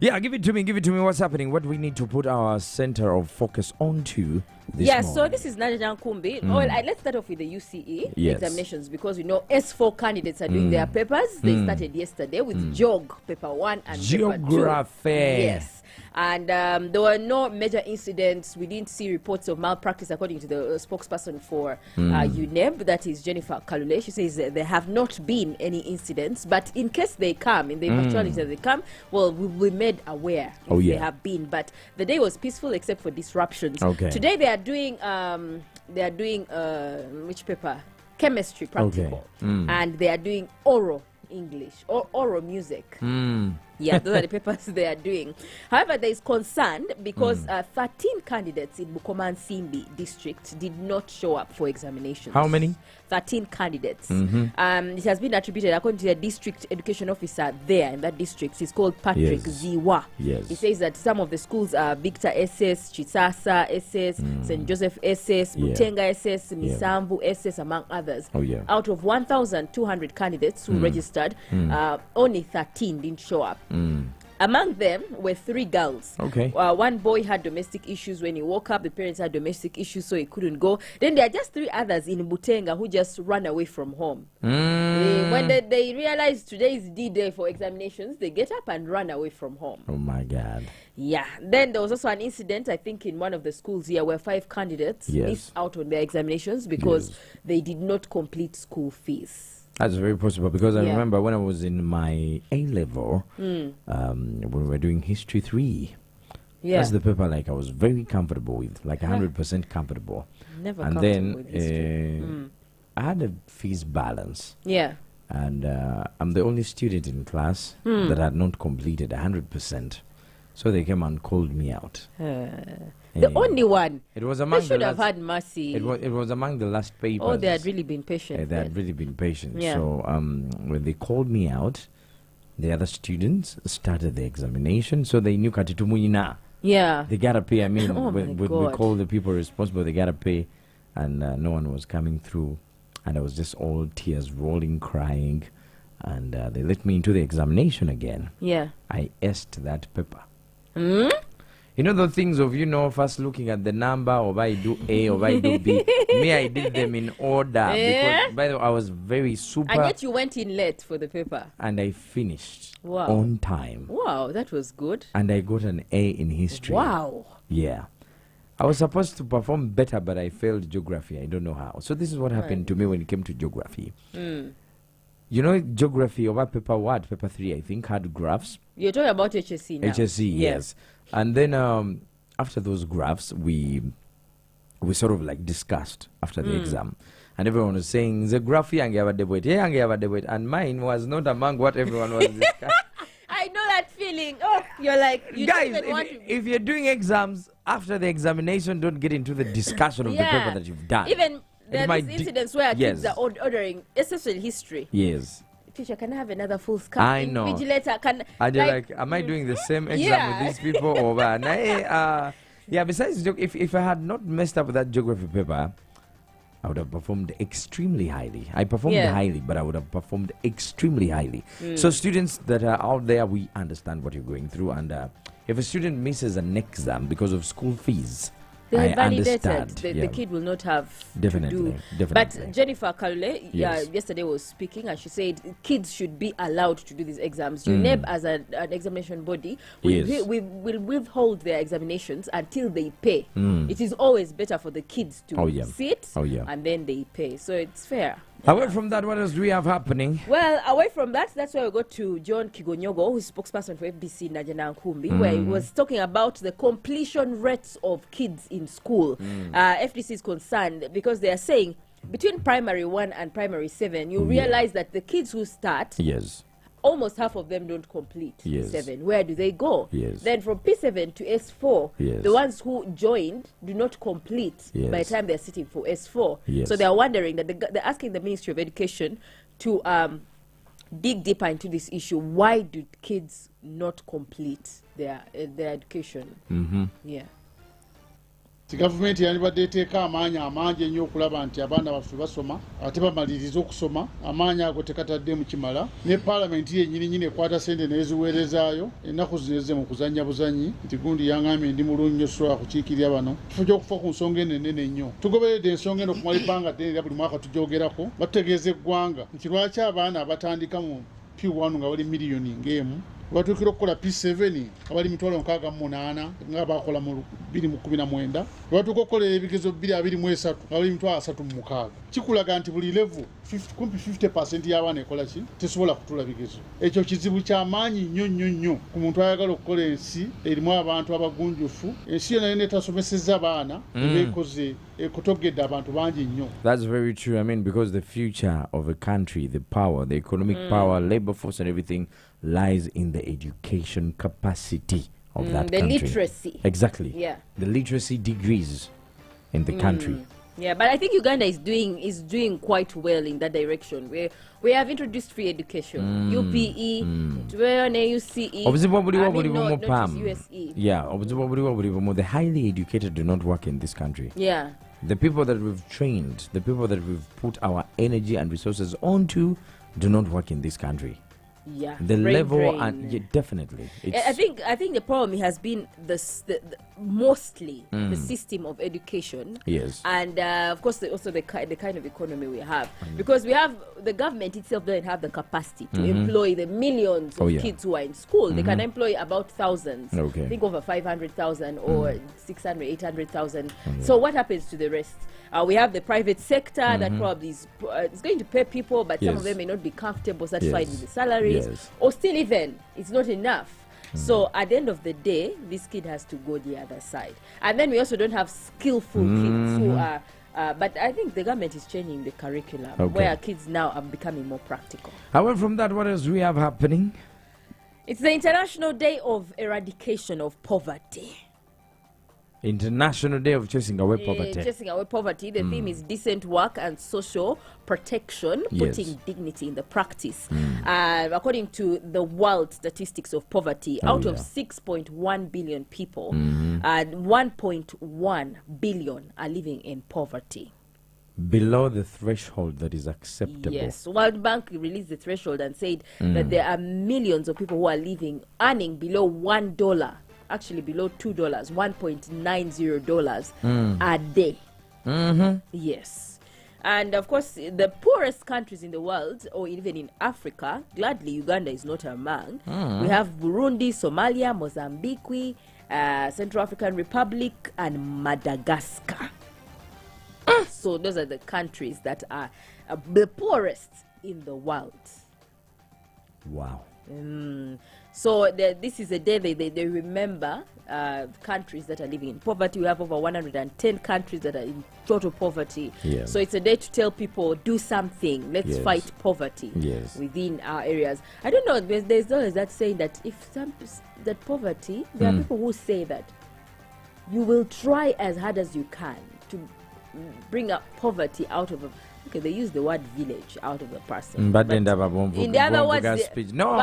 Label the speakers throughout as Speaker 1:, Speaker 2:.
Speaker 1: Yeah, give it to me. What's happening? What do we need to put our center of focus onto this morning?
Speaker 2: So this is Nadia Nkumbi. Well, let's start off with the UCE examinations, because we know S4 candidates are doing their papers. They started yesterday with Geog Paper 1 and
Speaker 1: Geography.
Speaker 2: Paper 2. Yes. And there were no major incidents. We didn't see reports of malpractice, according to the spokesperson for UNEB, that is Jennifer Kalule. She says that there have not been any incidents, but in case they come, in the eventuality that they come, well, we will be made aware if they have been. But the day was peaceful except for disruptions. Today they are doing which paper? Chemistry practical, and they are doing oral English or oral music. Yeah, those are the papers they are doing. However, there is concern because 13 candidates in Bukoma Simbi district did not show up for examinations.
Speaker 1: How many?
Speaker 2: 13 candidates. It has been attributed, according to the district education officer there in that district. He's called Patrick Ziwa. He says that some of the schools are Victor SS, Chisasa SS, St. Joseph SS, Butenga SS, Misambu SS, among others. Out of 1,200 candidates who registered, only 13 didn't show up. Among them were 3 girls. One boy had domestic issues when he woke up. The parents had domestic issues, so he couldn't go. Then there are just 3 others in Butenga who just ran away from home. When they realized today is D-Day for examinations, they get up and run away from home.
Speaker 1: Oh my God.
Speaker 2: Yeah. Then there was also an incident, I think, in one of the schools here where 5 candidates missed out on their examinations because they did not complete school fees.
Speaker 1: That's very possible, because I remember when I was in my A-level, when we were doing History 3, that's the paper like I was very comfortable with, like 100% comfortable.
Speaker 2: Never
Speaker 1: and
Speaker 2: comfortable
Speaker 1: then
Speaker 2: with history.
Speaker 1: I had a fees balance.
Speaker 2: And
Speaker 1: I'm the only student in class that had not completed 100%. So they came and called me out.
Speaker 2: The only one.
Speaker 1: It was among
Speaker 2: they should have had mercy.
Speaker 1: It was among the last papers.
Speaker 2: Oh, they had really been patient.
Speaker 1: They had really been patient. So when they called me out, the other students started the examination. So they knew Katitumuina. They gotta pay. I mean, when we call the people responsible, they gotta pay, and no one was coming through, and I was just all tears rolling, crying, and they let me into the examination again. I asked that paper. You know the things of, first looking at the number, or I do A, or I do B. Me, I did them in order. Because, by the way, I was very super.
Speaker 2: And yet you went in late for the paper.
Speaker 1: And I finished on time.
Speaker 2: Wow, that was good.
Speaker 1: And I got an A in history.
Speaker 2: Wow.
Speaker 1: Yeah. I was supposed to perform better, but I failed geography. I don't know how. So this is what happened to me when it came to geography. You know, geography over paper what? Paper 3, I think, had graphs.
Speaker 2: You're talking about HSC now.
Speaker 1: HSC, yes. And then after those graphs, we sort of like discussed after the exam. And everyone was saying, the graph debate, and mine was not among what everyone was discussing.
Speaker 2: I know that feeling. Oh, you're like, you
Speaker 1: guys, if you're doing exams, after the examination, don't get into the discussion of the paper that you've done.
Speaker 2: Even there are these incidents where kids are ordering, especially history. Teacher, can I have another full scan?
Speaker 1: I know.
Speaker 2: Vigilator, can
Speaker 1: and you're like, am I doing the same exam with these people? Or besides, if I had not messed up with that geography paper, I would have performed extremely highly. I performed highly, but I would have performed extremely highly. So students that are out there, we understand what you're going through. And if a student misses an exam because of school fees,
Speaker 2: they are validated. The kid will not have to do. But Jennifer Kalule yesterday was speaking, and she said kids should be allowed to do these exams. UNEB, as an examination body, will withhold their examinations until they pay. It is always better for the kids to sit and then they pay. So it's fair.
Speaker 1: Away from that, what else do we have happening?
Speaker 2: Well, away from that, that's why we go to John Kigonyogo, who's spokesperson for FBC Nadia Nkumbi, where he was talking about the completion rates of kids in school. FDC is concerned because they are saying between primary 1 and primary 7, you realize that the kids who start, almost half of them don't complete 7. Where do they go? Then from P7 to S4, the ones who joined do not complete by the time they're sitting for S4. So they're wondering that they're asking the Ministry of Education to dig deeper into this issue. Why do kids not complete their education?
Speaker 3: gavumenti yandibadde eteeka amaanyi amangi ennyo okulaba nti abaana baffe basoma ate bamaliriza okusoma. Amaanyi ago tekatadde mu kimala, ne paalamenti yennyini ekwata ssente neziweerezaayo. Ennaku zino ezze mu kuzannya buzanyi nti gundi yaŋŋambye ndi mulungi nnyo sobola kukiikirira bano. Kifo ky'okufa ku nsonga eno ennene nnyo. Tugoberedde ensonga eno okumala ebbanga ddene era buli mwaka tugyogerako. Batutegeeza eggwanga nti lwaki abaana abatandika mu P1 nga bali miliyoni ng'emu batuukira okukola P7 abali 68,000 nga bakola mu 2019 batuuka okukolera ebigezo 223 abali 36,000. Kikulaga nti buli level kumpi 50% y'abaana ekola ki tesobola kutula bigezo. Ekyo kizibu ky'amaanyi nnyo ku muntu ayagala okukola ensi erimu abantu abagunjufu. Ensi yonna yonna etasomesezza abaana ebeekoze ekutogedde abantu bangi nnyo.
Speaker 1: That's very true. I mean, because the future of a country, the power, the economic power, labor force and everything lies in the education capacity of that
Speaker 2: the
Speaker 1: country.
Speaker 2: The literacy.
Speaker 1: Exactly.
Speaker 2: Yeah.
Speaker 1: The literacy degrees in the country.
Speaker 2: Yeah, but I think Uganda is doing quite well in that direction. We have introduced free education, UPE, AUCE. USE.
Speaker 1: Yeah, the highly educated do not work in this country.
Speaker 2: Yeah.
Speaker 1: The people that we've trained, the people that we've put our energy and resources onto do not work in this country.
Speaker 2: Yeah,
Speaker 1: the level and definitely.
Speaker 2: I think the problem has been mostly the system of education.
Speaker 1: Yes,
Speaker 2: and of course also the kind of economy we have, because we have the government itself doesn't have the capacity to employ the millions of kids who are in school. They can employ about thousands.
Speaker 1: Okay,
Speaker 2: I think over 500,000 or 600, 800,000. So what happens to the rest? We have the private sector that probably is going to pay people, but some of them may not be comfortable, satisfied with the salaries, or still even it's not enough. So at the end of the day, this kid has to go the other side. And then we also don't have skillful kids who are, but I think the government is changing the curriculum where kids now are becoming more practical.
Speaker 1: However, from that, what else do we have happening?
Speaker 2: It's the International Day of Eradication of Poverty.
Speaker 1: International Day of Chasing Away Poverty.
Speaker 2: Chasing Away Poverty. The theme is decent work and social protection, putting dignity in the practice. According to the world statistics of poverty, out of 6.1 billion people, 1.1 billion are living in poverty.
Speaker 1: Below the threshold that is acceptable.
Speaker 2: Yes. World Bank released the threshold and said that there are millions of people who are earning below $1. Actually below $2, $1.90 a day. Yes. And of course, the poorest countries in the world, or even in Africa, gladly Uganda is not among. We have Burundi, Somalia, Mozambique, Central African Republic, and Madagascar. So those are the countries that are the poorest in the world.
Speaker 1: Wow.
Speaker 2: So this is a day they remember countries that are living in poverty. We have over 110 countries that are in total poverty. So it's a day to tell people, do something. Let's fight poverty within our areas. I don't know, there's always that saying that that poverty, there are people who say that you will try as hard as you can to bring up poverty out of okay, they use the word village out of a person.
Speaker 1: But in
Speaker 2: the other words,
Speaker 1: no,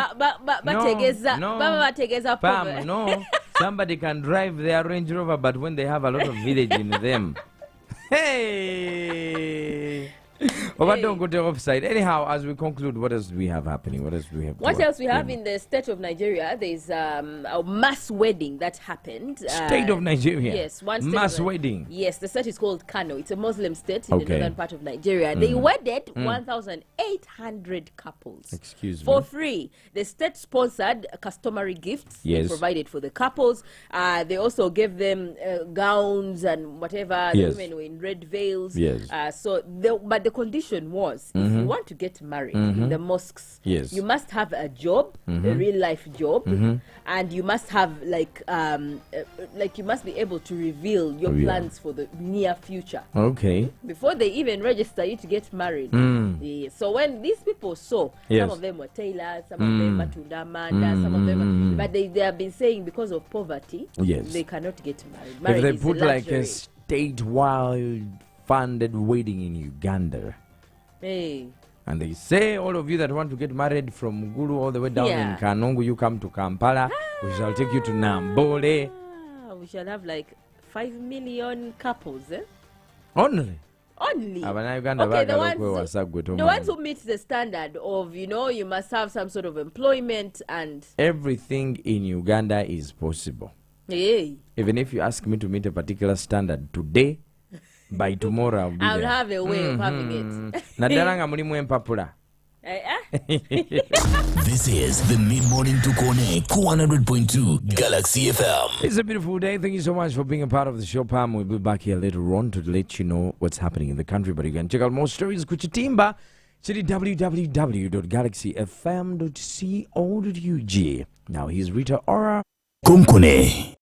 Speaker 1: somebody can drive their Range Rover, but when they have a lot of village in them, hey. But don't go to the offside. Anyhow, as we conclude, what else do we have happening? What else do we have?
Speaker 2: What else we have in the state of Nigeria? There's a mass wedding that happened.
Speaker 1: State of Nigeria?
Speaker 2: Yes, one
Speaker 1: mass wedding.
Speaker 2: Yes, the state is called Kano. It's a Muslim state in the northern part of Nigeria. They wedded 1,800 couples.
Speaker 1: Excuse me.
Speaker 2: For free. The state sponsored customary gifts provided for the couples. They also gave them gowns and whatever. The women were in red veils. But the condition was, if you want to get married in the mosques, you must have a job, a real life job, and you must have like you must be able to reveal your plans for the near future.
Speaker 1: Okay.
Speaker 2: Before they even register you to get married. So when these people saw, some of them were tailors, some of them were tundamanda, some of them, but they have been saying because of poverty, they cannot get married. Marriage
Speaker 1: if they put like a statewide funded wedding in Uganda. And they say, all of you that want to get married from Gulu all the way down in Kanungu, you come to Kampala. We shall take you to Nambole.
Speaker 2: We shall have like 5 million couples.
Speaker 1: Only.
Speaker 2: Okay,
Speaker 1: the
Speaker 2: ones who meet the standard of, you must have some sort of employment and...
Speaker 1: Everything in Uganda is possible.
Speaker 2: Hey.
Speaker 1: Even if you ask me to meet a particular standard today, by tomorrow
Speaker 2: I'll have a way of having it.
Speaker 1: Nadaranga mulimu empapula.
Speaker 4: This is the Mid-Morning Tukone 100.2 Galaxy FM.
Speaker 1: It's a beautiful day. Thank you so much for being a part of the show, Pam. We'll be back here later on to let you know what's happening in the country. But you can check out more stories. Kuchitimba. www.galaxyfm.co.ug. Now here's Rita Ora.
Speaker 4: Konkone.